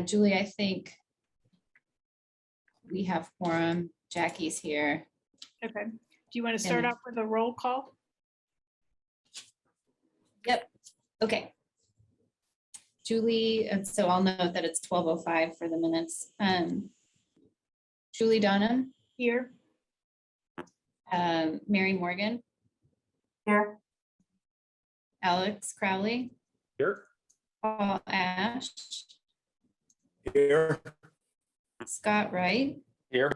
Julie, I think we have quorum. Jackie's here. Okay. Do you want to start off with a roll call? Yep. Okay. Julie, so I'll note that it's 12:05 for the minutes. Julie Donham. Here. Mary Morgan. Here. Alex Crowley. Here. Paul Ash. Here. Scott Wright. Here.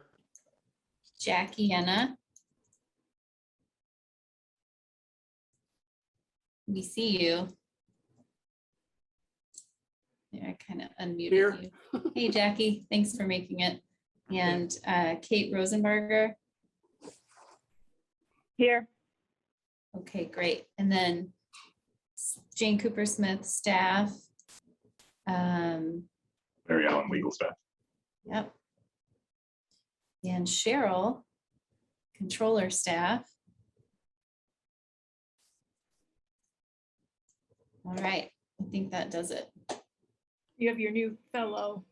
Jackie Enna. We see you. Yeah, I kind of unmuted Here. you. Hey, Jackie, thanks for making it. And Kate Rosenberger. Here. Okay, great. And then Jane Cooper Smith, staff. Mary Ellen, legal staff. Yep. And Cheryl, controller staff. All right, I think that does it. You have your new fellow.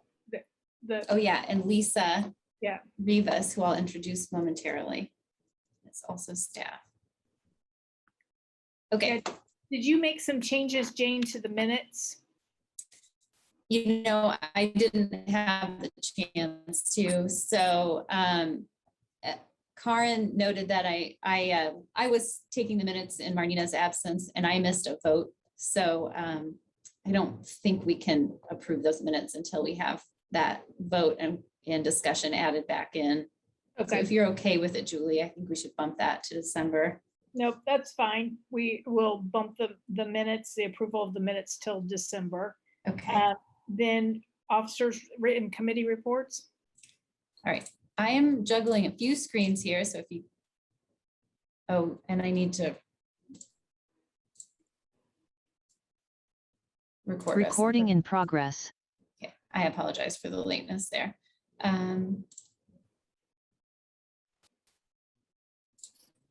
Oh yeah, and Lisa. Yeah. Rivas, who I'll introduce momentarily. It's also staff. Okay. Did you make some changes, Jane, to the minutes? You know, I didn't have the chance to. So Karen noted that I was taking the minutes in Marnina's absence and I missed a vote. So I don't think we can approve those minutes until we have that vote and discussion added back in. Okay. So if you're okay with it, Julie, I think we should bump that to December. Nope, that's fine. We will bump the minutes, the approval of the minutes till December. Okay. Then officers written committee reports. All right. I am juggling a few screens here. So if you, oh, and I need to record. Recording in progress. Okay, I apologize for the lateness there.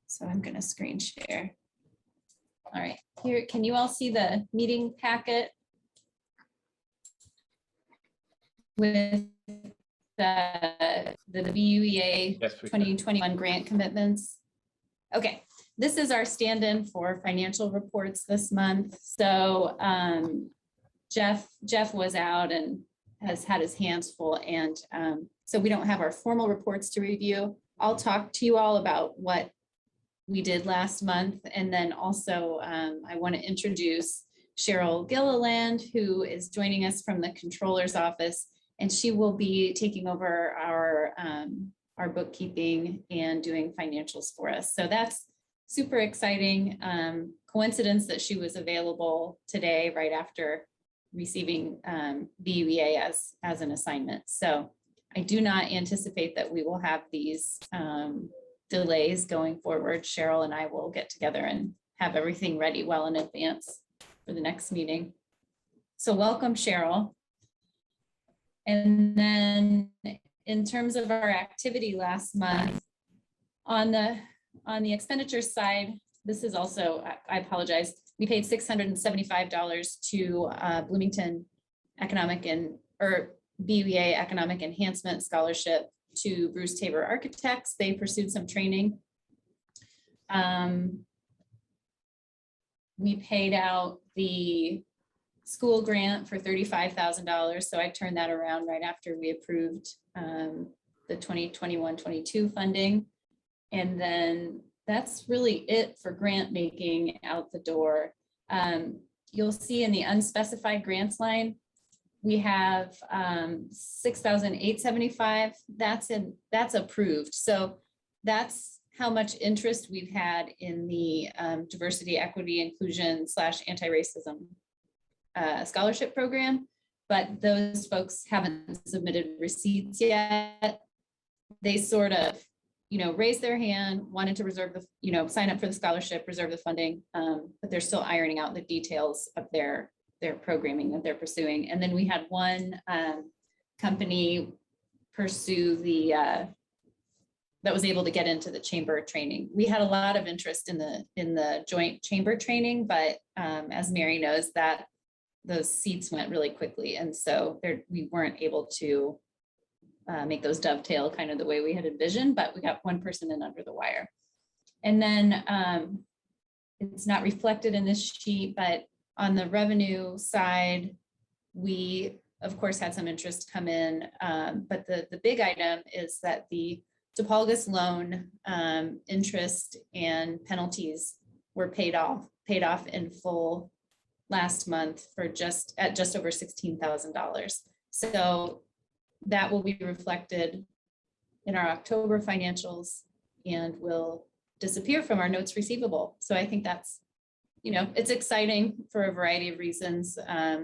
So I'm going to screen share. All right, here, can you all see the meeting packet with the BUEA 2021 grant commitments? Okay, this is our stand-in for financial reports this month. So Jeff was out and has had his hands full, and so we don't have our formal reports to review. I'll talk to you all about what we did last month, and then also I want to introduce Cheryl Gilliland, who is joining us from the Controller's Office, and she will be taking over our bookkeeping and doing financials for us. So that's super exciting. Coincidence that she was available today right after receiving BUEA as an assignment. So I do not anticipate that we will have these delays going forward. Cheryl and I will get together and have everything ready well in advance for the next meeting. So welcome, Cheryl. And then in terms of our activity last month, on the expenditure side, this is also, I apologize, we paid $675 to Bloomington BUEA Economic Enhancement Scholarship to Bruce Tabor Architects. They pursued some training. We paid out the school grant for $35,000. So I turned that around right after we approved the 2021-22 funding. And then that's really it for grant making out the door. You'll see in the unspecified grants line, we have $6,875. That's approved. So that's how much interest we've had in the diversity, equity, inclusion / anti-racism scholarship program. But those folks haven't submitted receipts yet. They sort of, raised their hand, wanted to reserve the, sign up for the scholarship, reserve the funding, but they're still ironing out the details of their programming that they're pursuing. And then we had one company pursue that was able to get into the chamber training. We had a lot of interest in the joint chamber training, but as Mary knows, that those seats went really quickly. And so we weren't able to make those dovetail kind of the way we had envisioned, but we got one person in under the wire. And then it's not reflected in this sheet, but on the revenue side, we of course had some interest come in. But the big item is that the Topologos loan interest and penalties were paid off in full last month for just over $16,000. So that will be reflected in our October financials and will disappear from our notes receivable. So I think that's, it's exciting for a variety of reasons. I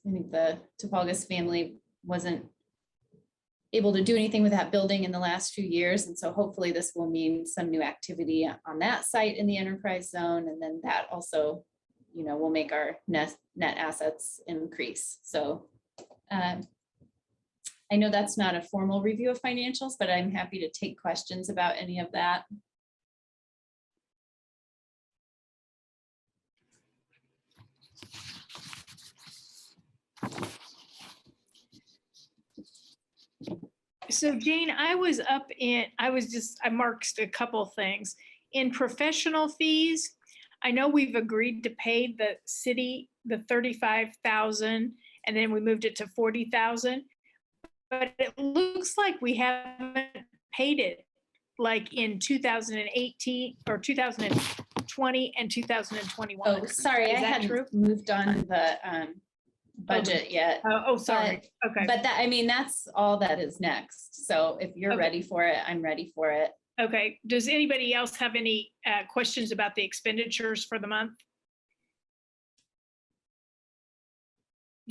think the Topologos family wasn't able to do anything with that building in the last few years. And so hopefully this will mean some new activity on that site in the enterprise zone. And then that also, will make our net assets increase. So I know that's not a formal review of financials, but I'm happy to take questions about any of that. So Jane, I marked a couple things. In professional fees, I know we've agreed to pay the city the $35,000 and then we moved it to $40,000. But it looks like we haven't paid it like in 2018 or 2020 and 2021. Oh, sorry, I hadn't moved on the budget yet. Sorry. Okay. But that's all that is next. So if you're ready for it, I'm ready for it. Okay. Does anybody else have any questions about the expenditures for the month?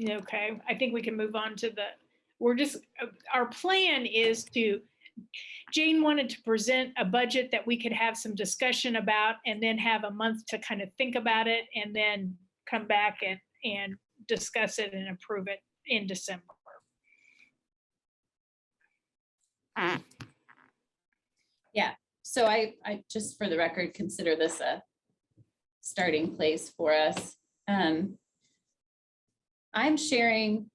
Okay. I think we can move on to our plan is Jane wanted to present a budget that we could have some discussion about and then have a month to kind of think about it and then come back and discuss it and approve it in December. Yeah, so I just for the record, consider this a starting place for us. I'm sharing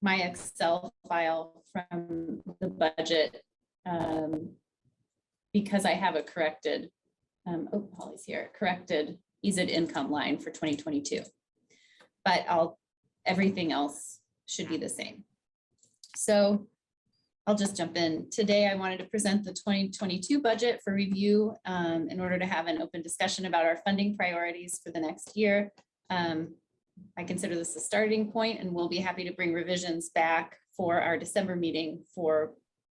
my Excel file from the budget because I have a corrected, Holly's here, corrected EZID income line for 2022. But everything else should be the same. So I'll just jump in. Today, I wanted to present the 2022 budget for review in order to have an open discussion about our funding priorities for the next year. I consider this a starting point and we'll be happy to bring revisions back for our December meeting for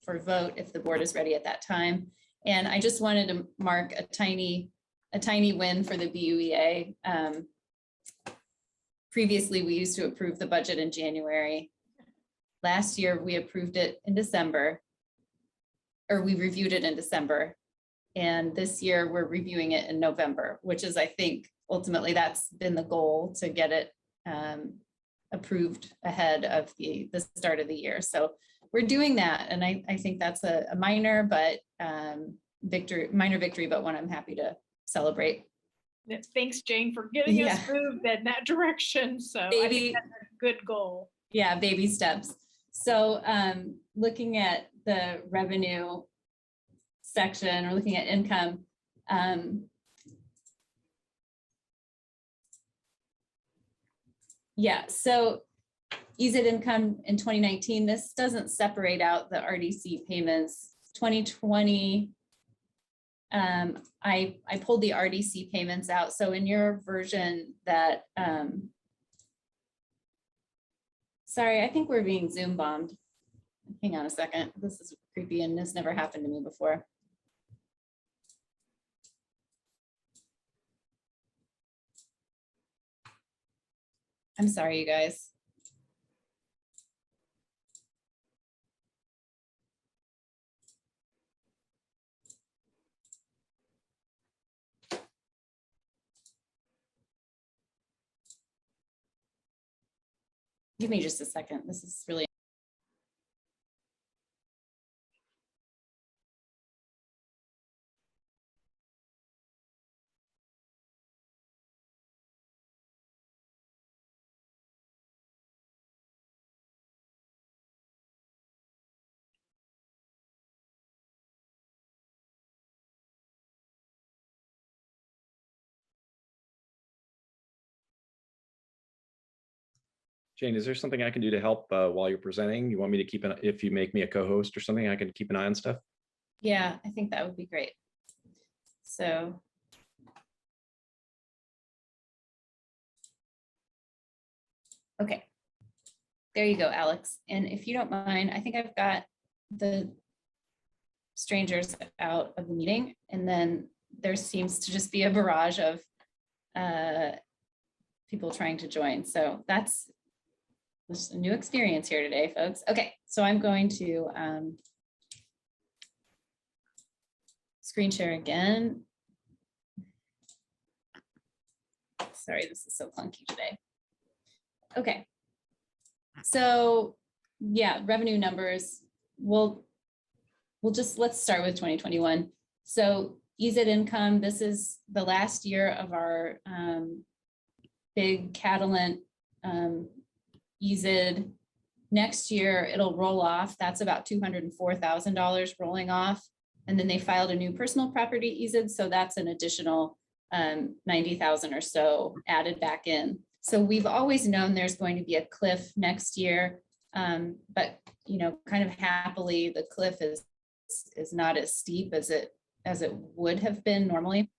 vote if the board is ready at that time. And I just wanted to mark a tiny win for the BUEA. Previously, we used to approve the budget in January. Last year, we approved it in December, or we reviewed it in December. And this year, we're reviewing it in November, which is, I think, ultimately, that's been the goal to get it approved ahead of the start of the year. So we're doing that. And I think that's a minor victory, but one I'm happy to celebrate. Thanks, Jane, for getting us moved in that direction. So I think that's a good goal. Yeah, baby steps. So looking at the revenue section or looking at income, so EZID income in 2019, this doesn't separate out the RDC payments. 2020, I pulled the RDC payments out. So in your version that, sorry, I think we're being Zoom bombed. Hang on a second. This is creepy and this never happened to me before. I'm sorry, you guys. Give me just a second. This is really Jane, is there something I can do to help while you're presenting? You want me to keep an, if you make me a co-host or something, I can keep an eye on stuff? Yeah, I think that would be great. So. Okay. There you go, Alex. And if you don't mind, I think I've got the strangers out of the meeting, and then there seems to just be a barrage of people trying to join. So that's just a new experience here today, folks. Okay, so I'm going to screen share again. Sorry, this is so clunky today. Okay. So yeah, revenue numbers. Let's start with 2021. So EZ income, this is the last year of our big Catalent EZ. Next year, it'll roll off. That's about $204,000 rolling off. And then they filed a new personal property EZ. So that's an additional 90,000 or so added back in. So we've always known there's going to be a cliff next year. But kind of happily, the cliff is not as steep as it would have been normally.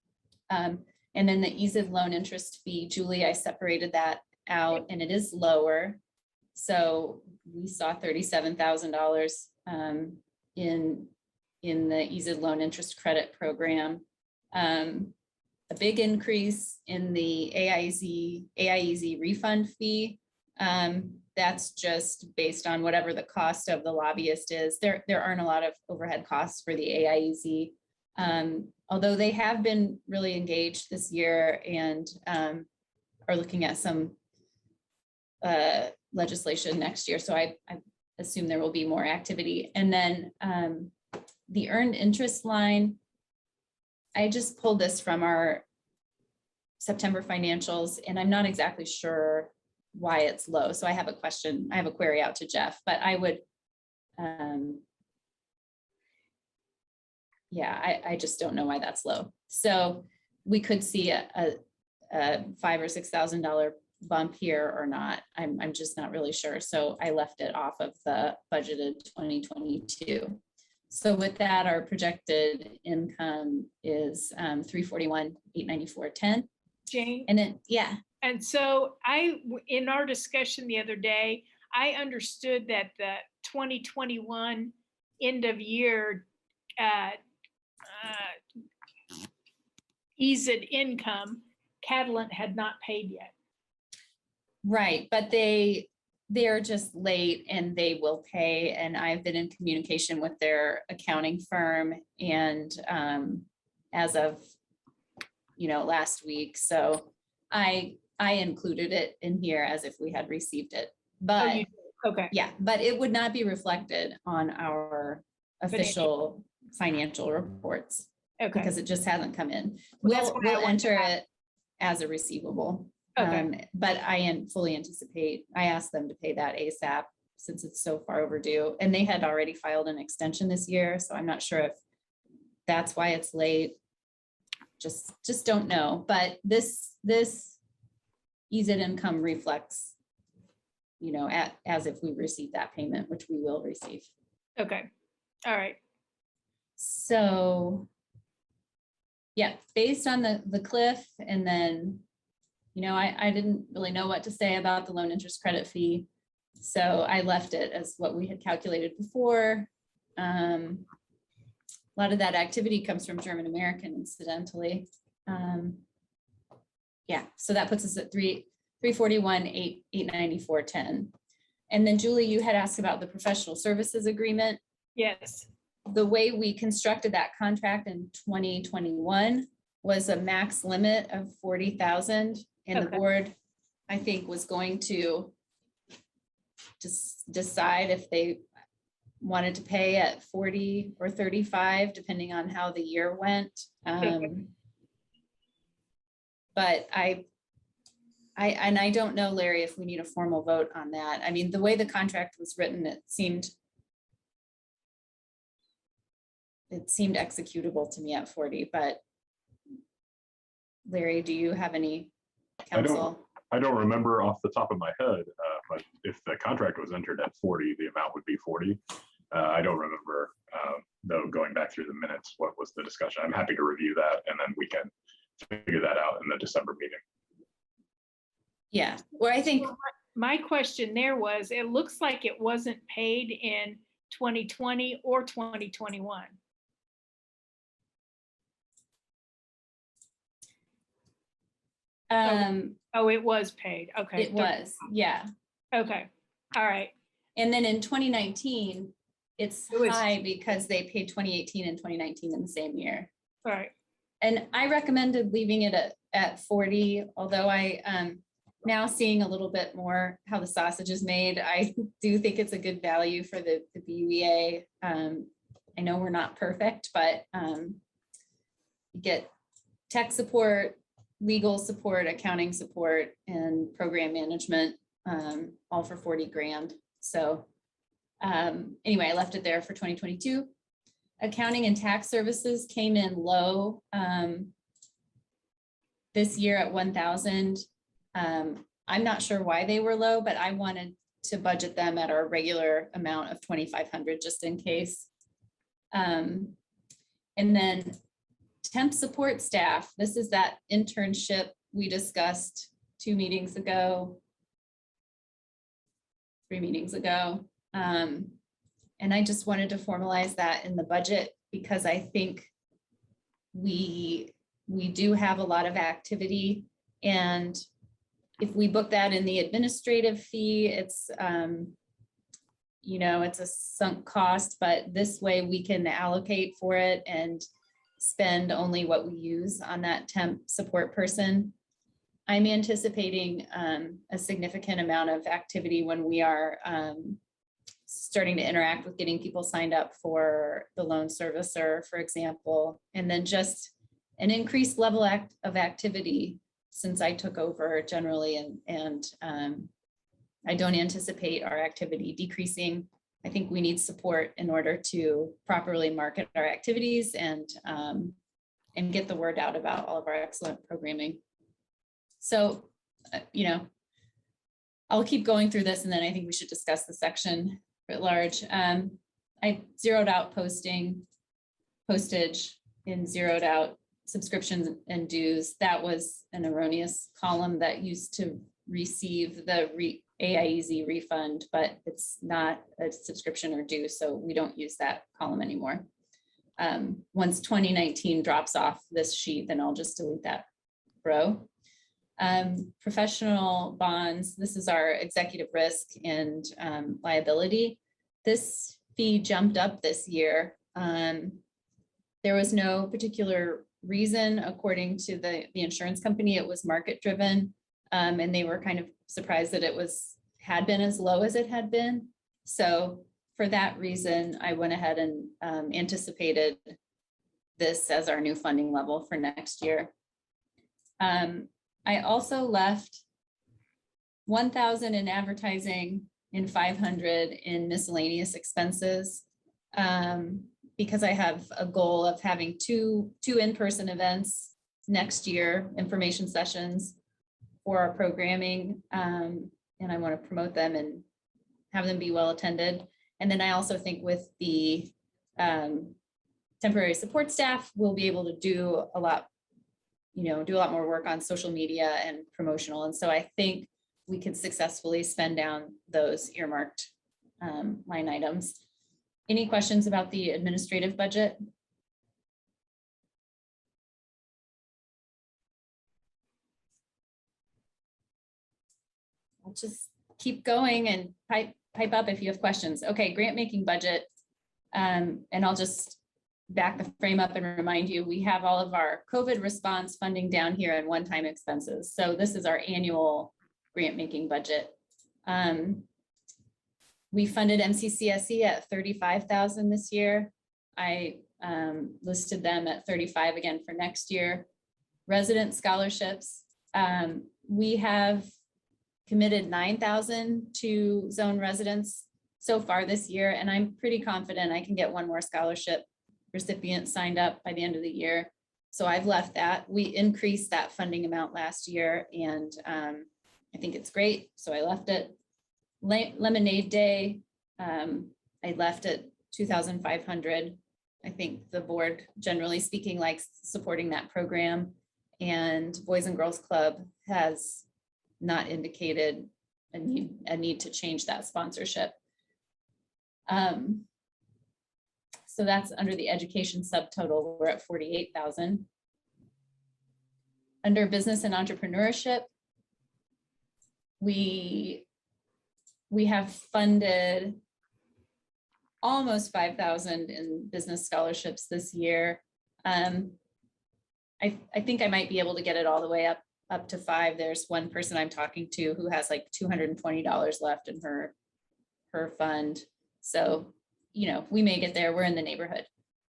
And then the EZ loan interest fee, Julie, I separated that out, and it is lower. So we saw $37,000 in the EZ loan interest credit program. A big increase in the AIEZ refund fee. That's just based on whatever the cost of the lobbyist is. There aren't a lot of overhead costs for the AIEZ, although they have been really engaged this year and are looking at some legislation next year. So I assume there will be more activity. And then the earned interest line, I just pulled this from our September financials, and I'm not exactly sure why it's low. So I have a question, I have a query out to Jeff, but I would, I just don't know why that's low. So we could see a $5,000 or $6,000 bump here or not. I'm just not really sure. So I left it off of the budgeted 2022. So with that, our projected income is 341,894.10. Jane? And then, yeah. And so in our discussion the other day, I understood that the 2021 end of year EZ income, Catalent had not paid yet. Right, but they're just late and they will pay. And I've been in communication with their accounting firm, and as of last week. So I included it in here as if we had received it. But okay. Yeah, but it would not be reflected on our official financial reports. Okay. Because it just hasn't come in. Well, We'll enter it as a receivable. Okay. But I fully anticipate, I asked them to pay that ASAP since it's so far overdue, and they had already filed an extension this year. So I'm not sure if that's why it's late. Just don't know. But this EZ income reflects, as if we received that payment, which we will receive. Okay. All right. So yeah, based on the cliff, and then, I didn't really know what to say about the loan interest credit fee. So I left it as what we had calculated before. A lot of that activity comes from German American, incidentally. Yeah, so that puts us at 341,894.10. And then Julie, you had asked about the professional services agreement. Yes. The way we constructed that contract in 2021 was a max limit of 40,000, and the board, I think, was going to just decide if they wanted to pay at 40 or 35, depending on how the year went. But I don't know, Larry, if we need a formal vote on that. I mean, the way the contract was written, it seemed executable to me at 40, but Larry, do you have any counsel? I don't remember off the top of my head, but contract was entered at 40, the amount would be 40. I don't remember, though, going back through the minutes, what was the discussion. I'm happy to review that, and then we can figure that out in the December meeting. Yeah, well, I think, My question there was, it looks like it wasn't paid in 2020 or 2021. Oh, it was paid. Okay. it was, yeah. Okay. All right. And then in 2019, it's It was- high because they paid 2018 and 2019 in the same year. All right. And I recommended leaving it at 40, although I now seeing a little bit more how the sausage is made, I do think it's a good value for the BUEA. I know we're not perfect, but you get tech support, legal support, accounting support, and program management, all for 40 grand. So anyway, I left it there for 2022. Accounting and tax services came in low this year at 1,000. I'm not sure why they were low, but I wanted to budget them at our regular amount of 2,500 just in case. And then temp support staff, this is that internship we discussed 3 meetings ago. And I just wanted to formalize that in the budget because I think we do have a lot of activity, and if we book that in the administrative fee, it's it's a sunk cost, but this way we can allocate for it and spend only what we use on that temp support person. I'm anticipating a significant amount of activity when we are starting to interact with getting people signed up for the loan servicer, for example, and then just an increased level of activity since I took over generally, and I don't anticipate our activity decreasing. I think we need support in order to properly market our activities and get the word out about all of our excellent programming. So, I'll keep going through this, and then I think we should discuss the section at large. I zeroed out postage and zeroed out subscriptions and dues. That was an erroneous column that used to receive the AIEZ refund, but it's not a subscription or due, so we don't use that column anymore. Once 2019 drops off this sheet, then I'll just delete that row. Professional bonds, this is our executive risk and liability. This fee jumped up this year. There was no particular reason, according to the insurance company. It was market driven, and they were kind of surprised that it had been as low as it had been. So for that reason, I went ahead and anticipated this as our new funding level for next year. I also left 1,000 in advertising and 500 in miscellaneous expenses, because I have a goal of having two in-person events next year, information sessions for our programming, and I want to promote them and have them be well attended. And then I also think with the temporary support staff, we'll be able to do a lot more work on social media and promotional. And so I think we can successfully spend down those earmarked line items. Any questions about the administrative budget? I'll just keep going and pipe up if you have questions. Okay, grant making budget. And I'll just back the frame up and remind you, we have all of our COVID response funding down here and one-time expenses. So this is our annual grant making budget. We funded MCCSE at 35,000 this year. I listed them at 35 again for next year. Resident scholarships, we have committed 9,000 to zone residents so far this year, and I'm pretty confident I can get one more scholarship recipient signed up by the end of the year. So I've left that. We increased that funding amount last year, and I think it's great, so I left it. Lemonade Day, I left at 2,500. I think the board, generally speaking, likes supporting that program. And Boys and Girls Club has not indicated a need to change that sponsorship. So that's under the education subtotal, we're at 48,000. Under business and entrepreneurship, we have funded almost 5,000 in business scholarships this year. I think I might be able to get it all the way up to 5. There's one person I'm talking to who has like $220 left in her fund. So, you know, we may get there. We're in the neighborhood.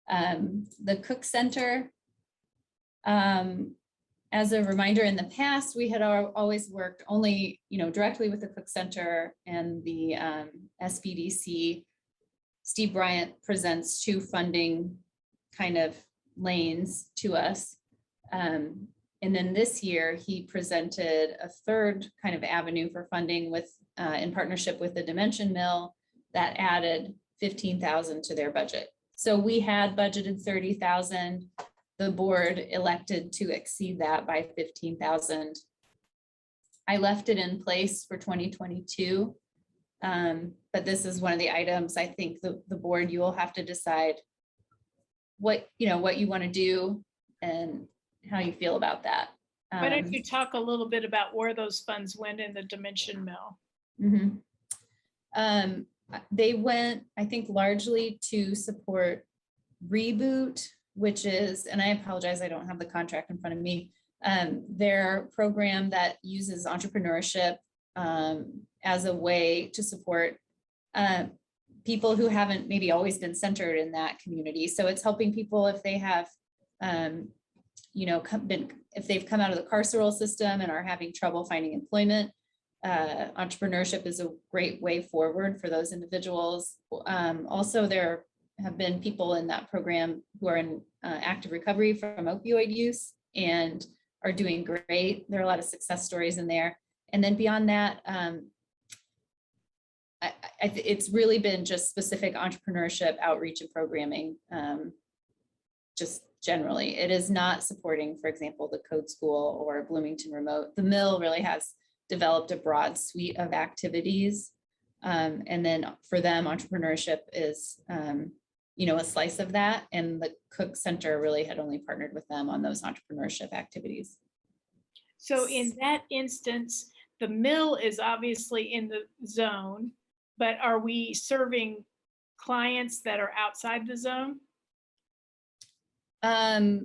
The Cook Center, as a reminder, in the past, we had always worked only, you know, directly with the Cook Center and the SBDC. Steve Bryant presents 2 funding kind of lanes to us. And then this year, he presented a 3rd kind of avenue for funding with, in partnership with the Dimension Mill that added 15,000 to their budget. So we had budgeted 30,000. The board elected to exceed that by 15,000. I left it in place for 2022. But this is one of the items I think the board, you will have to decide what you want to do and how you feel about that. Why don't you talk a little bit about where those funds went in the Dimension Mill? They went, I think, largely to support Reboot, which is, and I apologize, I don't have the contract in front of me, their program that uses entrepreneurship as a way to support people who haven't maybe always been centered in that community. So it's helping people if they have, if they've come out of the carceral system and are having trouble finding employment. Entrepreneurship is a great way forward for those individuals. Also, there have been people in that program who are in active recovery from opioid use and are doing great. There are a lot of success stories in there. And then beyond that, it's really been just specific entrepreneurship outreach and programming, just generally. It is not supporting, for example, the Code School or Bloomington Remote. The Mill really has developed a broad suite of activities. And then for them, entrepreneurship is, a slice of that. And the Cook Center really had only partnered with them on those entrepreneurship activities. So in that instance, the Mill is obviously in the zone, but are we serving clients that are outside the zone? I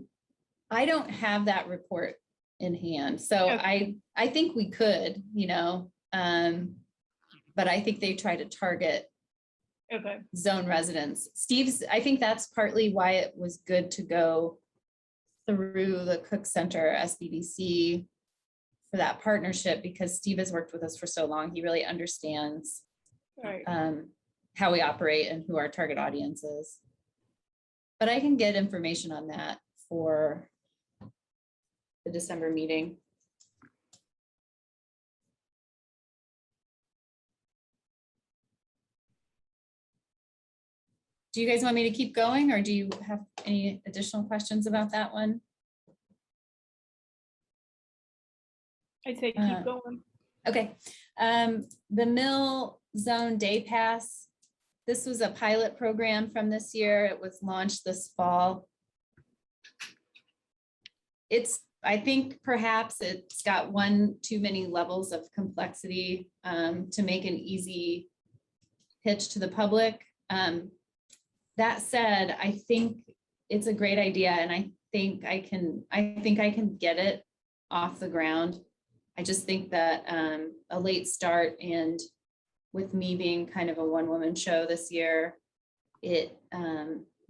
don't have that report in hand. So Okay. I think we could, but I think they try to target zone residents. I think that's partly why it was good to go through the Cook Center SBDC for that partnership, because Steve has worked with us for so long. He really understands how we operate and who our target audience is. But I can get information on that for the December meeting. Do you guys want me to keep going, or do you have any additional questions about that one? I'd say keep going. Okay. The Mill Zone Day Pass. This was a pilot program from this year. It was launched this fall. I think perhaps it's got too many levels of complexity to make an easy pitch to the public. That said, I think it's a great idea, and I think I can get it off the ground. I just think that a late start, and with me being kind of a one-woman show this year, it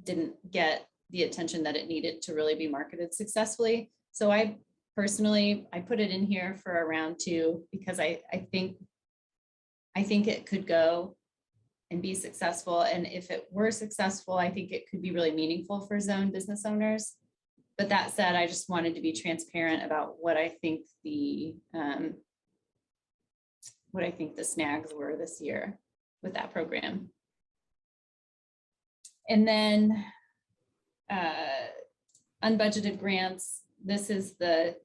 didn't get the attention that it needed to really be marketed successfully. So I personally put it in here for a round 2 because I think it could go and be successful. And if it were successful, I think it could be really meaningful for zone business owners. But that said, I just wanted to be transparent about what I think what I think the snags were this year with that program. And then unbudgeted grants. This is the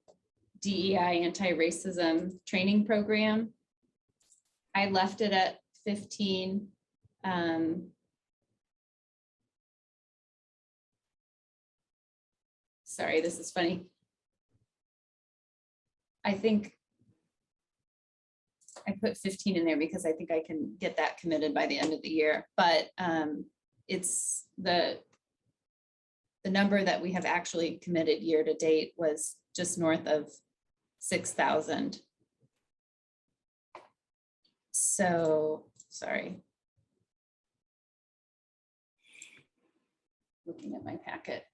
DEI anti-racism training program. I left it at 15. Sorry, this is funny. I think I put 15 in there because I think I can get that committed by the end of the year, but it's the number that we have actually committed year to date was just north of 6,000. So, sorry. Looking at my packet,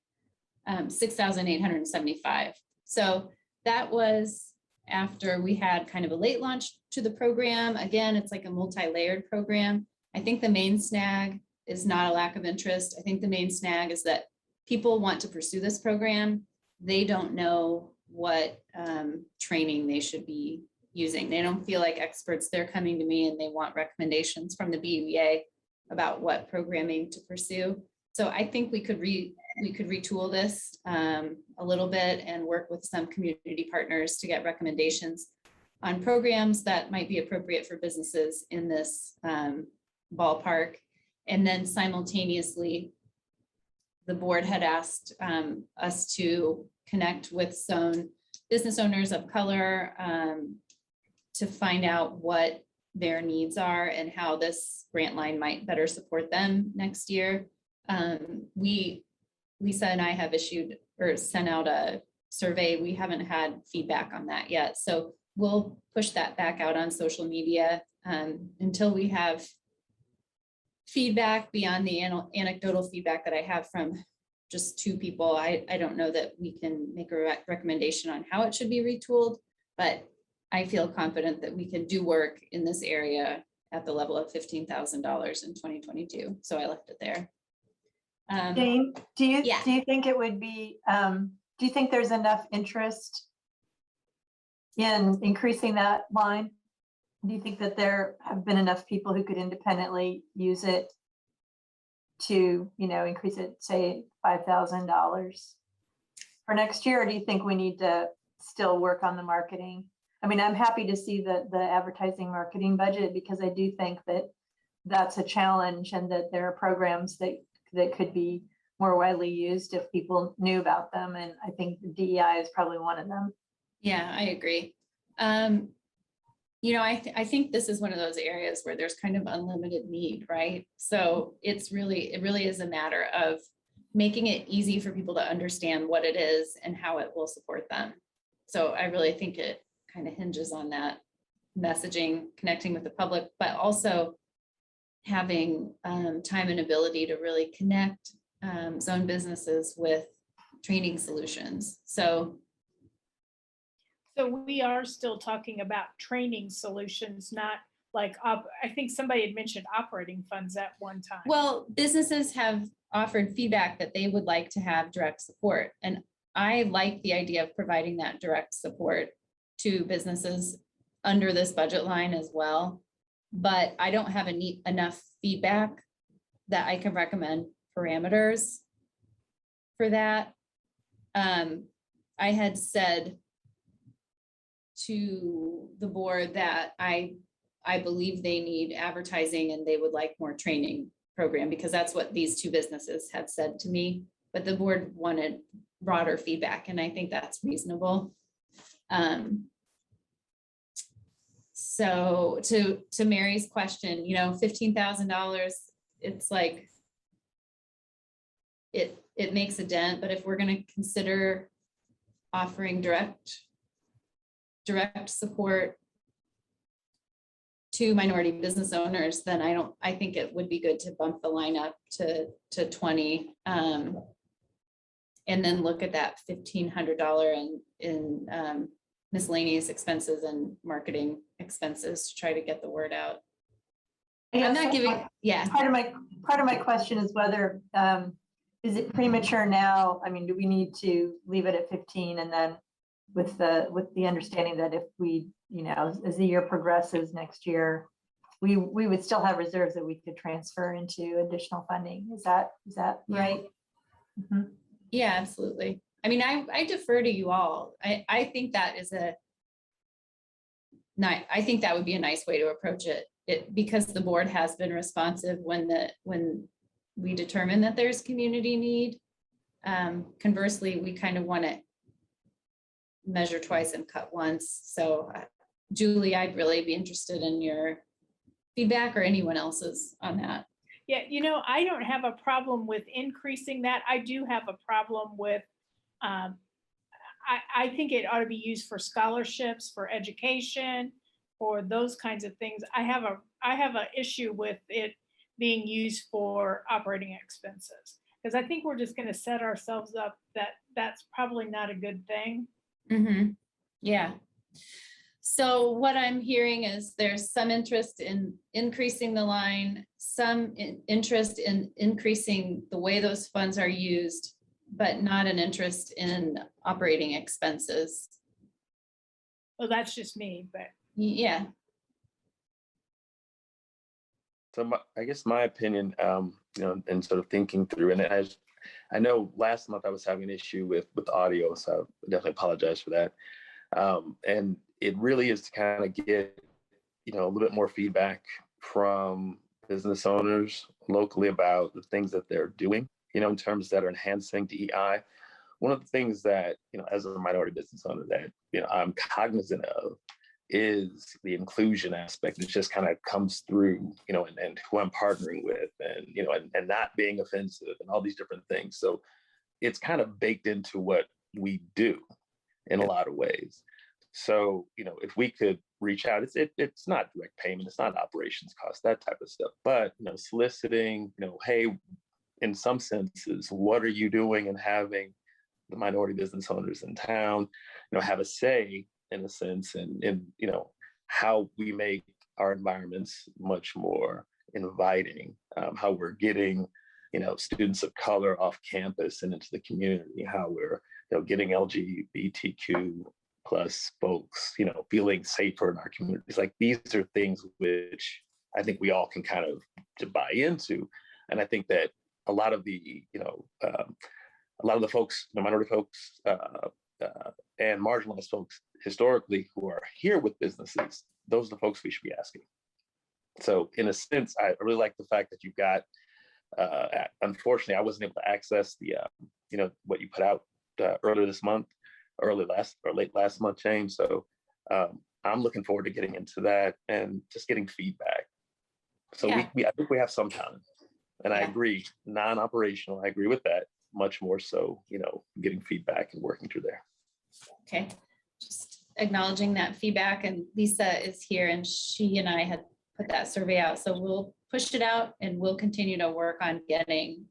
6,875. So that was after we had kind of a late launch to the program. Again, it's like a multi-layered program. I think the main snag is not a lack of interest. I think the main snag is that people want to pursue this program. They don't know what training they should be using. They don't feel like experts. They're coming to me and they want recommendations from the BUA about what programming to pursue. So I think we could retool this a little bit and work with some community partners to get recommendations on programs that might be appropriate for businesses in this ballpark. And then simultaneously, the board had asked us to connect with some business owners of color to find out what their needs are and how this grant line might better support them next year. Lisa and I have issued or sent out a survey. We haven't had feedback on that yet. So we'll push that back out on social media until we have feedback beyond the anecdotal feedback that I have from just two people. I don't know that we can make a recommendation on how it should be retooled, but I feel confident that we can do work in this area at the level of $15,000 in 2022. So I left it there. Jane, do you yeah. think it would be, do you think there's enough interest in increasing that line? Do you think that there have been enough people who could independently use it to, increase it, say, $5,000 for next year? Or do you think we need to still work on the marketing? I mean, I'm happy to see the advertising marketing budget because I do think that that's a challenge and that there are programs that could be more widely used if people knew about them. And I think the DEI is probably one of them. Yeah, I agree. I think this is one of those areas where there's kind of unlimited need, right? So it really is a matter of making it easy for people to understand what it is and how it will support them. So I really think it kind of hinges on that messaging, connecting with the public, but also having time and ability to really connect zone businesses with training solutions. So we are still talking about training solutions, not like, I think somebody had mentioned operating funds at one time. Well, businesses have offered feedback that they would like to have direct support. And I like the idea of providing that direct support to businesses under this budget line as well. But I don't have enough feedback that I can recommend parameters for that. I had said to the board that I believe they need advertising and they would like more training program because that's what these two businesses had said to me, but the board wanted broader feedback and I think that's reasonable. So to Mary's question, $15,000, it's like, it makes a dent, but if we're going to consider offering direct support to minority business owners, then I think it would be good to bump the line up to 20 and then look at that $1,500 in miscellaneous expenses and marketing expenses to try to get the word out. I'm not giving, yeah. Part of my question is whether, is it premature now? I mean, do we need to leave it at 15 and then with the understanding that if we, you know, as the year progresses next year, we would still have reserves that we could transfer into additional funding. Is that Yeah. right? Mhm. Yeah, absolutely. I mean, I defer to you all. I think that is I think that would be a nice way to approach it. Because the board has been responsive when we determine that there's community need. Conversely, we kind of want to measure twice and cut once. So Julie, I'd really be interested in your feedback or anyone else's on that. Yeah, you know, I don't have a problem with increasing that. I do have a problem with, I think it ought to be used for scholarships, for education, for those kinds of things. I have an issue with it being used for operating expenses. Because I think we're just going to set ourselves up that that's probably not a good thing. Mm-hmm. Yeah. So what I'm hearing is there's some interest in increasing the line, some interest in increasing the way those funds are used, but not an interest in operating expenses. Well, that's just me, but Yeah. So I guess my opinion, you know, and sort of thinking through, and I know last month I was having an issue with audio, so I definitely apologize for that. And it really is to kind of get, you know, a little bit more feedback from business owners locally about the things that they're doing, you know, in terms that are enhancing DEI. One of the things that, you know, as a minority business owner that, you know, I'm cognizant of is the inclusion aspect. It just kind of comes through, you know, and who I'm partnering with, and, you know, and not being offensive and all these different things. So it's kind of baked into what we do in a lot of ways. So, you know, if we could reach out, it's not direct payment, it's not operations cost, that type of stuff, but, you know, soliciting, you know, hey, in some senses, what are you doing, and having the minority business owners in town, you know, have a say in a sense, and you know, how we make our environments much more inviting, how we're getting, you know, students of color off campus and into the community, how we're, you know, getting LGBTQ plus folks, you know, feeling safer in our communities. Like, these are things which I think we all can kind of to buy into. And I think that a lot of the, you know, a lot of the folks, the minority folks, and marginalized folks historically who are here with businesses, those are the folks we should be asking. So in a sense, I really like the fact that you've got, unfortunately, I wasn't able to access the, you know, what you put out earlier this month, late last month, James. So I'm looking forward to getting into that and just getting feedback. So Yeah. I think we have some time. And I Yeah. agree, non-operational, I agree with that, much more so, you know, getting feedback and working through there. Okay. Just acknowledging that feedback, and Lisa is here and she and I had put that survey out. So we'll push it out and we'll continue to work on getting,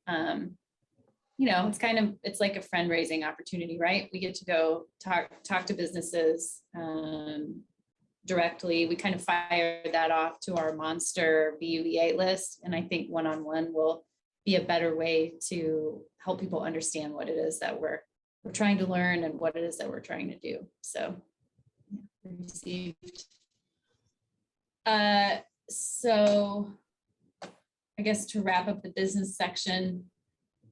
you know, it's like a friend raising opportunity, right? We get to go talk to businesses directly. We kind of fire that off to our monster BUEA list. And I think one-on-one will be a better way to help people understand what it is that we're trying to learn and what it is that we're trying to do. So yeah, received. So I guess to wrap up the business section,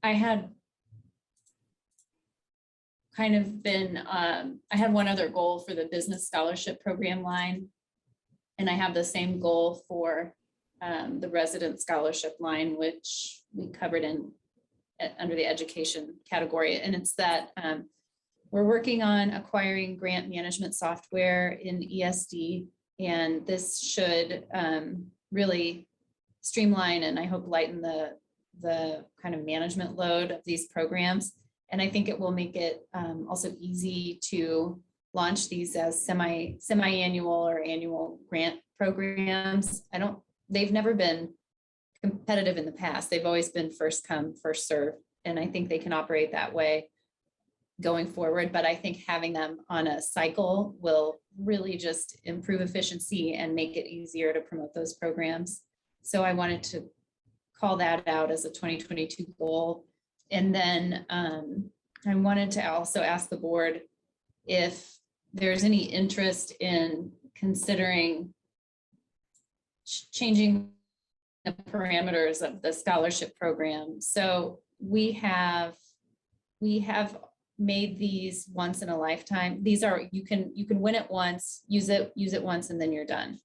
I had kind of been, I had one other goal for the business scholarship program line. And I have the same goal for the resident scholarship line, which we covered under the education category. And it's that we're working on acquiring grant management software in ESD. And this should really streamline and I hope lighten the kind of management load of these programs. And I think it will make it also easy to launch these as semi-annual or annual grant programs. They've never been competitive in the past. They've always been first come, first serve. And I think they can operate that way going forward. But I think having them on a cycle will really just improve efficiency and make it easier to promote those programs. So I wanted to call that out as a 2022 goal. And then I wanted to also ask the board if there's any interest in considering changing the parameters of the scholarship program. So we have made these once in a lifetime. These are, you can win it once, use it once, and then you're done.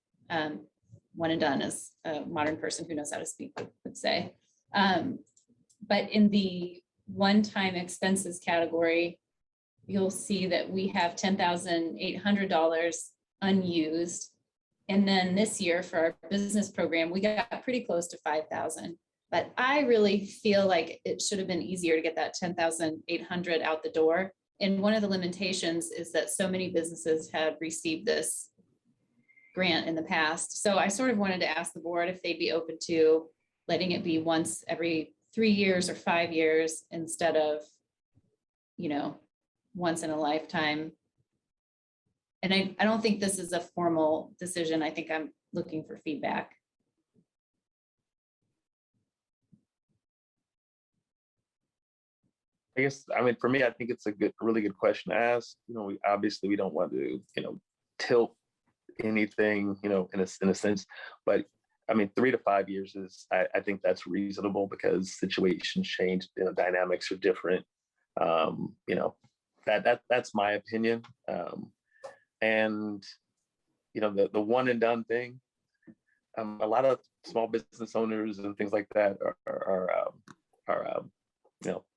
One and done, as a modern person who knows how to speak would say. But in the one-time expenses category, you'll see that we have $10,800 unused. And then this year for our business program, we got pretty close to 5,000. But I really feel like it should have been easier to get that 10,800 out the door. And one of the limitations is that so many businesses had received this grant in the past. So I sort of wanted to ask the board if they'd be open to letting it be once every 3 years or 5 years instead of, once in a lifetime. And I don't think this is a formal decision. I think I'm looking for feedback. I guess, I mean, for me, I think it's a really good question to ask. We don't want to, tilt anything, in a sense, but I mean, 3 to 5 years is, I think that's reasonable because situations change, dynamics are different. That's my opinion. And, the one and done thing, a lot of small business owners and things like that are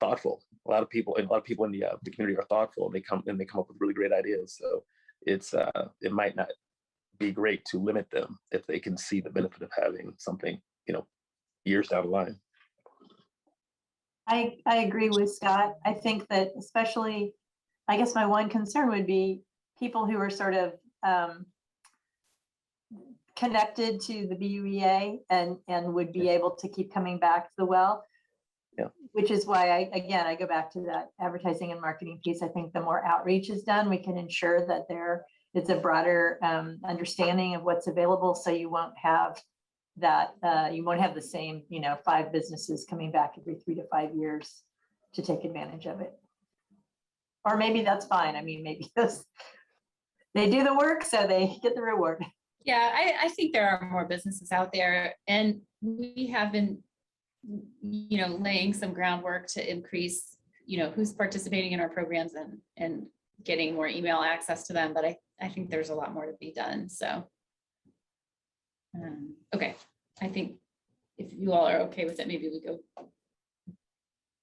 thoughtful. A lot of people in the community are thoughtful. They come up with really great ideas. So it might not be great to limit them if they can see the benefit of having something, years down the line. I agree with Scott. I think that especially, I guess my one concern would be people who are sort of connected to the BUEA and would be able to keep coming back to the well. Yeah. Which is why I go back to that advertising and marketing piece. I think the more outreach is done, we can ensure that it's a broader understanding of what's available. So you won't have that, you won't have the same, 5 businesses coming back every 3 to 5 years to take advantage of it. Or maybe that's fine. I mean, maybe they do the work, so they get the reward. Yeah, I think there are more businesses out there, and we have been, laying some groundwork to increase, who's participating in our programs and getting more email access to them. But I think there's a lot more to be done. So, okay, I think if you all are okay with it, maybe we go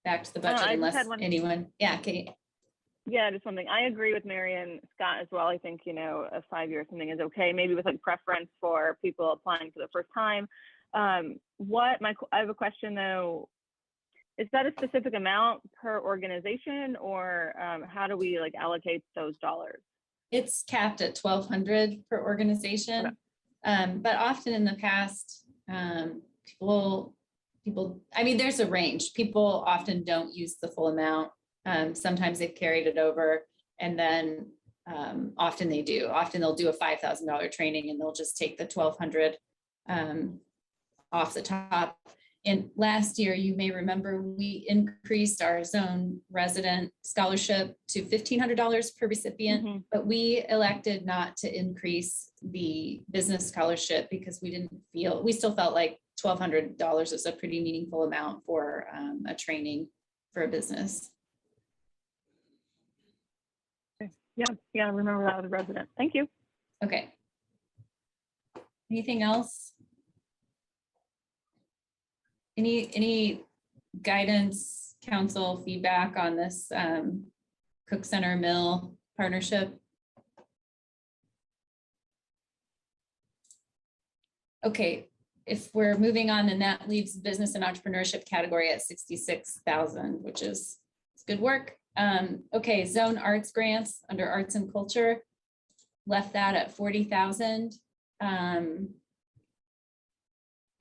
back to the budget unless anyone, yeah, Kate. Yeah, just one thing. I agree with Mary and Scott as well. I think, a 5-year something is okay, maybe with preference for people applying for the first time. I have a question though. Is that a specific amount per organization, or how do we allocate those dollars? It's capped at 1,200 per organization. Okay. But often in the past, people, I mean, there's a range. People often don't use the full amount. Sometimes they've carried it over, and then often they do. Often they'll do a $5,000 training and they'll just take the 1,200 off the top. And last year, you may remember, we increased our zone resident scholarship to $1,500 per recipient, but we elected not to increase the business scholarship because we still felt like $1,200 is a pretty meaningful amount for a training for a business. Yeah, I remember that as a resident. Thank you. Okay. Anything else? Any guidance, council feedback on this Cook Center Mill partnership? Okay, if we're moving on, then that leaves business and entrepreneurship category at 66,000, which is good work. Okay, zone arts grants under arts and culture, left that at 40,000.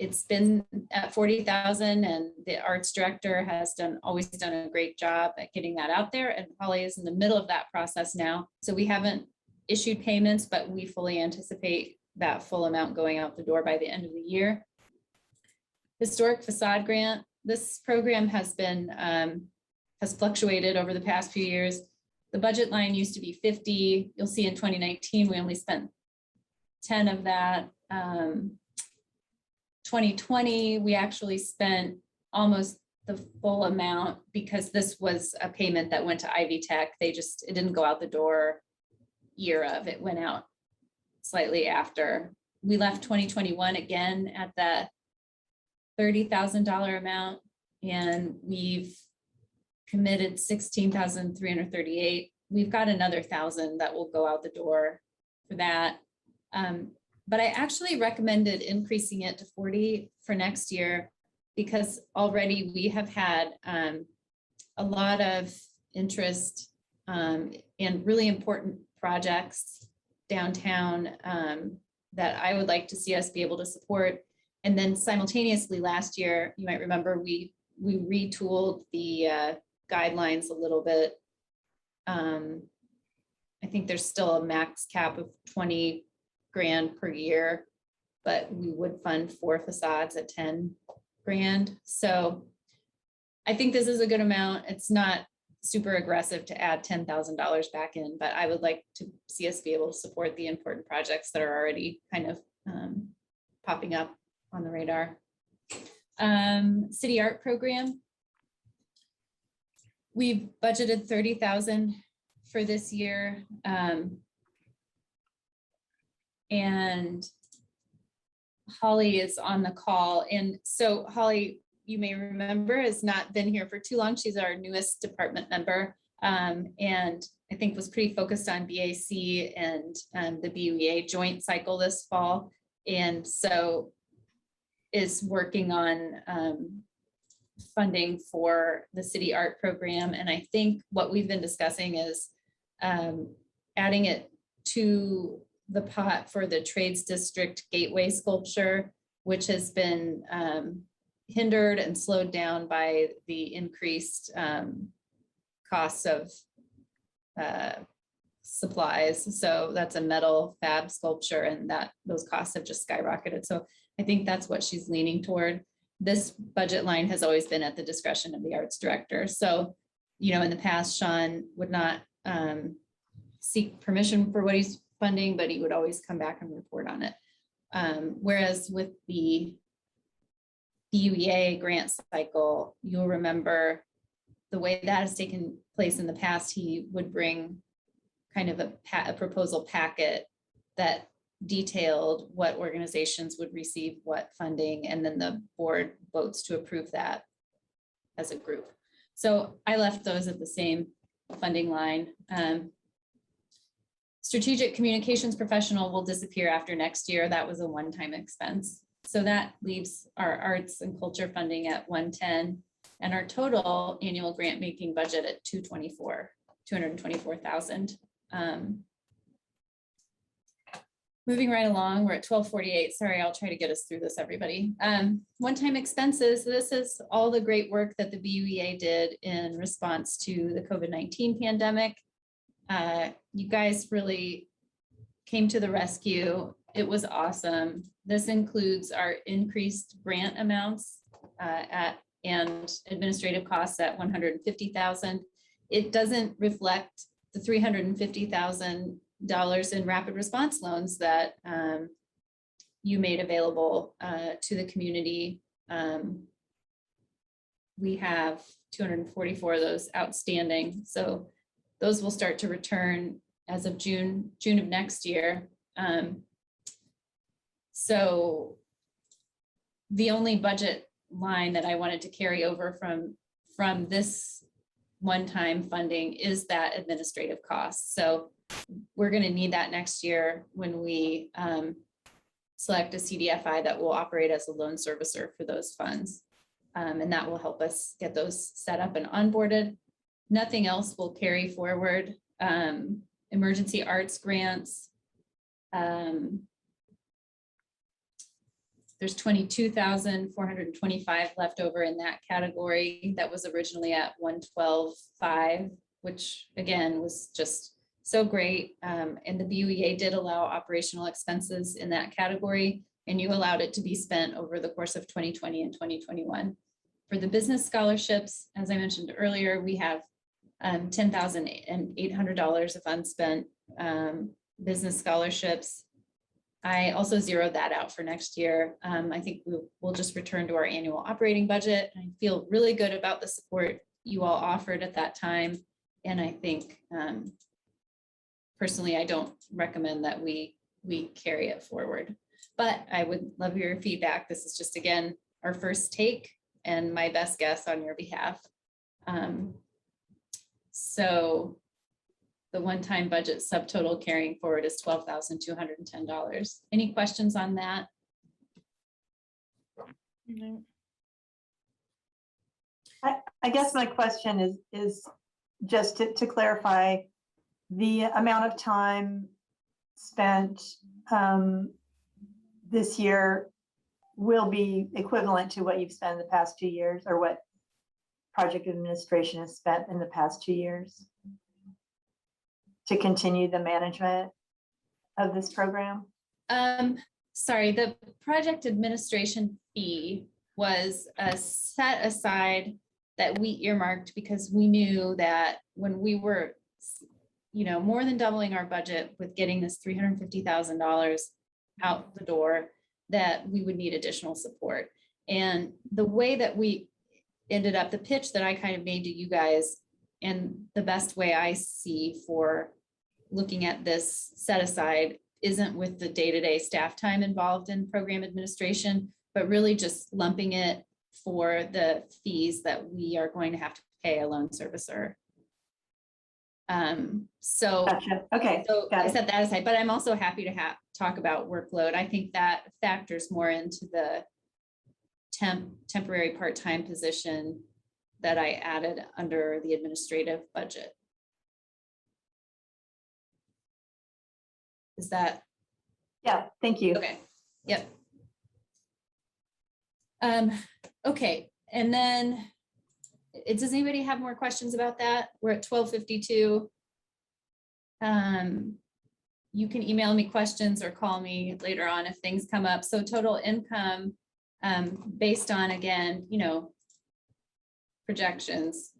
It's been at 40,000, and the arts director has always done a great job at getting that out there. And Holly is in the middle of that process now. So we haven't issued payments, but we fully anticipate that full amount going out the door by the end of the year. Historic facade grant. This program has been, has fluctuated over the past few years. the budget line used to be 50. You'll see in 2019, we only spent 10 of that. 2020, we actually spent almost the full amount because this was a payment that went to Ivy Tech. It didn't go out the door year of, it went out slightly after. We left 2021 again at the $30,000 amount, and we've committed 16,338. We've got another 1,000 that will go out the door for that. But I actually recommended increasing it to 40 for next year because already we have had a lot of interest in really important projects downtown that I would like to see us be able to support. And then simultaneously last year, you might remember, we retooled the guidelines a little bit. I think there's still a max cap of 20 grand per year, but we would fund 4 facades at 10 grand. So I think this is a good amount. It's not super aggressive to add $10,000 back in, but I would like to see us be able to support the important projects that are already kind of popping up on the radar. City art program. We've budgeted 30,000 for this year. And Holly is on the call. And so Holly, you may remember, has not been here for too long. She's our newest department member. And I think was pretty focused on BAC and the BUEA joint cycle this fall. And so is working on funding for the city art program. And I think what we've been discussing is adding it to the pot for the Trades District Gateway sculpture, which has been hindered and slowed down by the increased costs of supplies. So that's a metal fab sculpture, and those costs have just skyrocketed. So I think that's what she's leaning toward. This budget line has always been at the discretion of the arts director. So, you know, in the past, Sean would not seek permission for what he's funding, but he would always come back and report on it. Whereas with the BUEA grant cycle, you'll remember the way that has taken place in the past, he would bring kind of a proposal packet that detailed what organizations would receive what funding, and then the board votes to approve that as a group. So I left those at the same funding line. Strategic communications professional will disappear after next year. That was a one-time expense. So that leaves our arts and culture funding at 110 and our total annual grant making budget at 224,000. Moving right along, we're at 1248. Sorry, I'll try to get us through this, everybody. One-time expenses. This is all the great work that the BUEA did in response to the COVID-19 pandemic. You guys really came to the rescue. It was awesome. This includes our increased grant amounts and administrative costs at 150,000. It doesn't reflect the $350,000 in rapid response loans that you made available to the community. We have 244 of those outstanding. So those will start to return as of June of next year. So the only budget line that I wanted to carry over from this one-time funding is that administrative cost. So we're going to need that next year when we select a CDFI that will operate as a loan servicer for those funds. And that will help us get those set up and onboarded. Nothing else will carry forward. Emergency arts grants. There's 22,425 left over in that category. That was originally at 112.5, which again was just so great. And the BUEA did allow operational expenses in that category, and you allowed it to be spent over the course of 2020 and 2021. For the business scholarships, as I mentioned earlier, we have $10,800 of unspent business scholarships. I also zeroed that out for next year. I think we'll just return to our annual operating budget. I feel really good about the support you all offered at that time. And I think personally, I don't recommend that we carry it forward, but I would love your feedback. This is just, again, our first take and my best guess on your behalf. So the one-time budget subtotal carrying forward is $12,210. Any questions on that? No. I guess my question is just to clarify, the amount of time spent this year will be equivalent to what you've spent in the past 2 years, or what project administration has spent in the past 2 years to continue the management of this program? Sorry, the project administration fee was a set aside that we earmarked because we knew that when we were, more than doubling our budget with getting this $350,000 out the door, that we would need additional support. And the way that we ended up, the pitch that I kind of made to you guys, and the best way I see for looking at this set aside isn't with the day-to-day staff time involved in program administration, but really just lumping it for the fees that we are going to have to pay a loan servicer. So, Gotcha. Okay. so got I it. set that aside, but I'm also happy to talk about workload. I think that factors more into the temporary part-time position that I added under the administrative budget. Is that Yeah, thank you. okay? Yep. Okay, and then does anybody have more questions about that? We're at 12:52. You can email me questions or call me later on if things come up. So total income, based on, again, projections,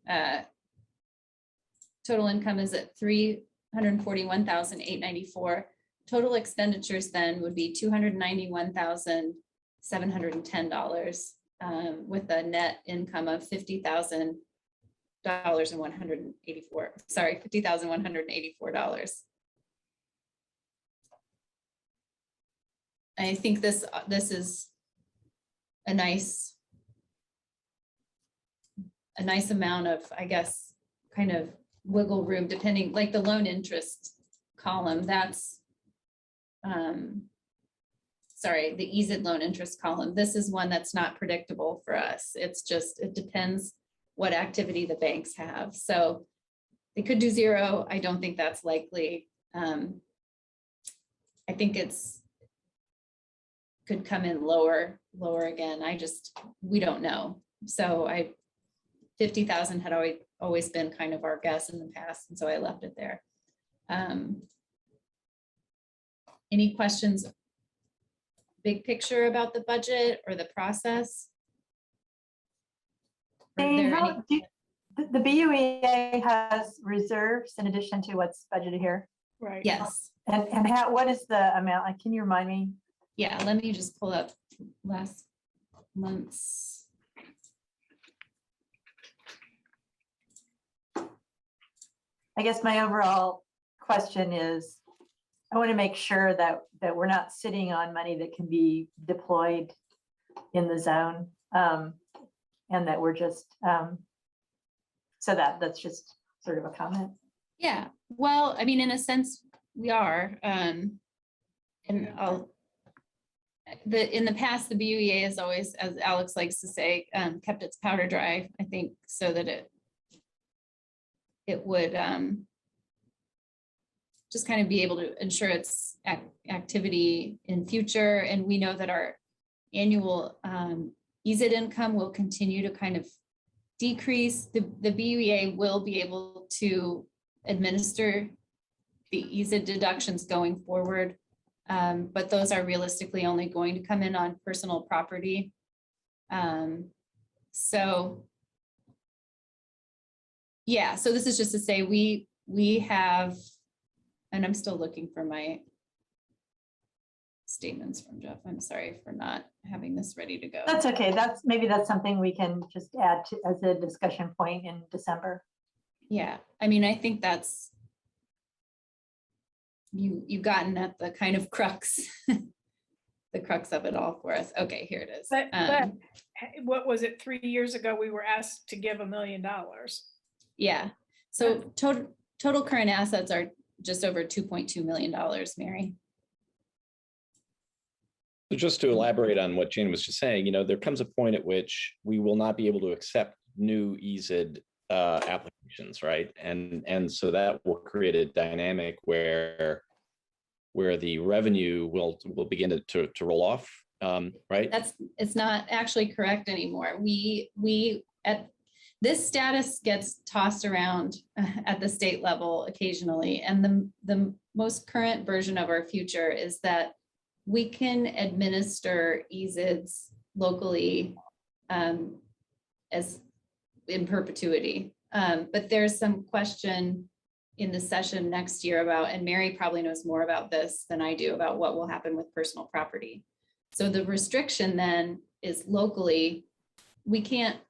total income is at $341,894. Total expenditures then would be $291,710, with a net income of $50,184. I think this is a nice amount of, I guess, kind of wiggle room, depending, like the loan interest column, that's sorry, the EZ loan interest column. This is one that's not predictable for us. It's just, it depends what activity the banks have. So they could do zero. I don't think that's likely. I think could come in lower again. We don't know. So 50,000 had always been kind of our guess in the past. And so I left it there. Any questions, big picture about the budget or the process? The BUEA has reserves in addition to what's budgeted here. Right. Yes. And what is the amount? Like, can you remind me? Yeah, let me just pull up last month's. I guess my overall question is, I want to make sure that we're not sitting on money that can be deployed in the zone, and that we're just, so that's just sort of a comment. Yeah, well, I mean, in a sense, we are. In the past, the BUEA has always, as Alex likes to say, kept its powder dry, I think, so that it would just kind of be able to ensure its activity in future. And we know that our annual EZ income will continue to kind of decrease. The BUEA will be able to administer the EZ deductions going forward, but those are realistically only going to come in on personal property. So Yeah, so this is just to say we have, and I'm still looking for my statements from Jeff. I'm sorry for not having this ready to go. That's okay. Maybe that's something we can just add to as a discussion point in December. Yeah, I mean, I think that's, you've gotten at the kind of crux, the crux of it all for us. Okay, here it is. But what was it, 3 years ago, we were asked to give $1 million. Yeah, so total current assets are just over $2.2 million, Mary. So just to elaborate on what Jane was just saying, there comes a point at which we will not be able to accept new EZID applications, right? And so that will create a dynamic where the revenue will begin to roll off, right? It's not actually correct anymore. We at this status gets tossed around at the state level occasionally, and the most current version of our future is that we can administer EZIDs locally as in perpetuity. But there's some question in the session next year about, and Mary probably knows more about this than I do, about what will happen with personal property. So the restriction then is locally, we can't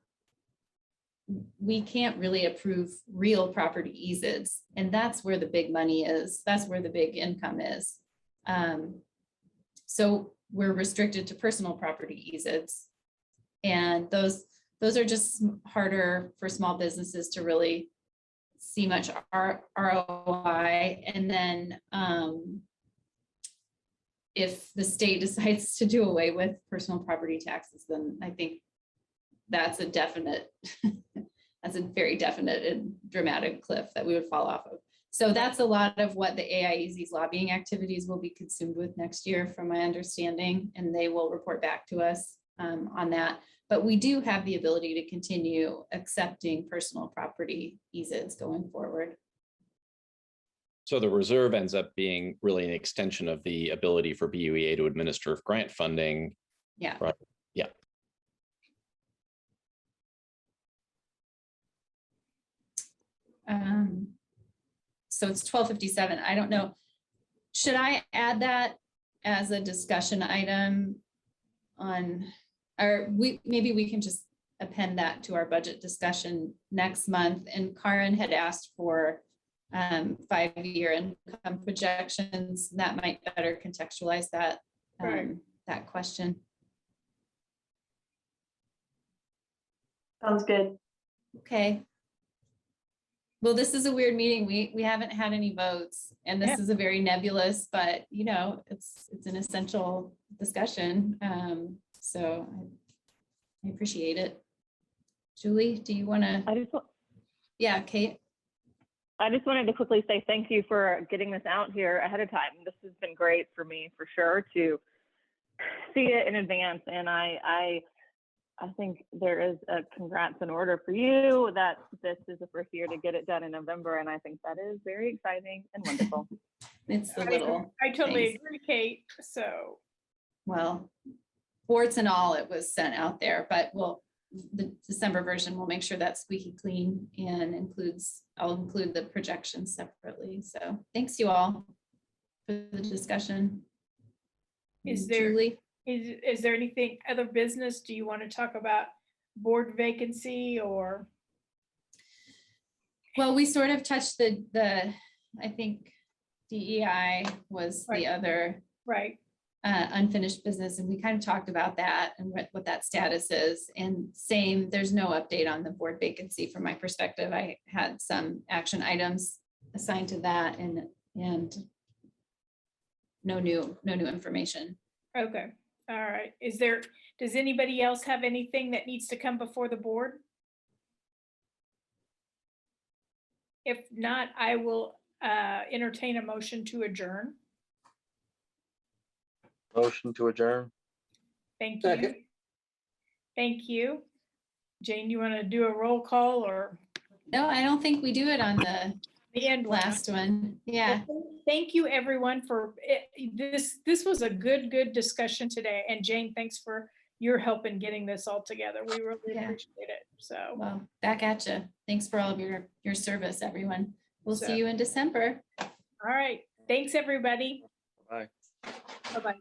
really approve real property EZIDs. And that's where the big money is. That's where the big income is. So we're restricted to personal property EZIDs. And those are just harder for small businesses to really see much ROI. And then if the state decides to do away with personal property taxes, then I think that's a definite, that's a very definite and dramatic cliff that we would fall off of. So that's a lot of what the AIEZ's lobbying activities will be consumed with next year, from my understanding, and they will report back to us on that. But we do have the ability to continue accepting personal property EZIDs going forward. So the reserve ends up being really an extension of the ability for BUEA to administer grant funding. Yeah. Right. Yeah. So it's 12:57. I don't know. Should I add that as a discussion item on, or maybe we can just append that to our budget discussion next month? And Karen had asked for 5-year income projections. That might better contextualize that, that question. Sounds good. Okay. Well, this is a weird meeting. We haven't had any votes, and this is a very nebulous, but it's an essential discussion. So I appreciate it. Julie, do you want to? Yeah, Kate. I just wanted to quickly say thank you for getting this out here ahead of time. This has been great for me, for sure, to see it in advance. And I think there is a congrats in order for you that this is the first year to get it done in November. And I think that is very exciting and wonderful. It's the little. I totally things. agree, Kate. So. Well, warts and all, it was sent out there, but the December version will make sure that's squeaky clean and I'll include the projections separately. So thanks you all for the discussion. Is there Julie? Is there anything, other business? Do you want to talk about board vacancy or? Well, we sort of touched the I think DEI was the other unfinished business, and we kind of talked about that and what that status is. And same, there's no update on the board vacancy from my perspective. I had some action items assigned to that, and no new information. Okay. All right. Does anybody else have anything that needs to come before the board? If not, I will entertain a motion to adjourn. Motion to adjourn. Thank you. Thank you. Jane, you want to do a roll call or? No, I don't think we do it on The end last one. Yeah. Thank you, everyone, for this. This was a good discussion today. And Jane, thanks for your help in getting this all together. We really Yeah. appreciate it. So, Well, back at you. Thanks for all of your service, everyone. We'll So- see you in December. all right. Thanks, everybody. Bye. Bye-bye.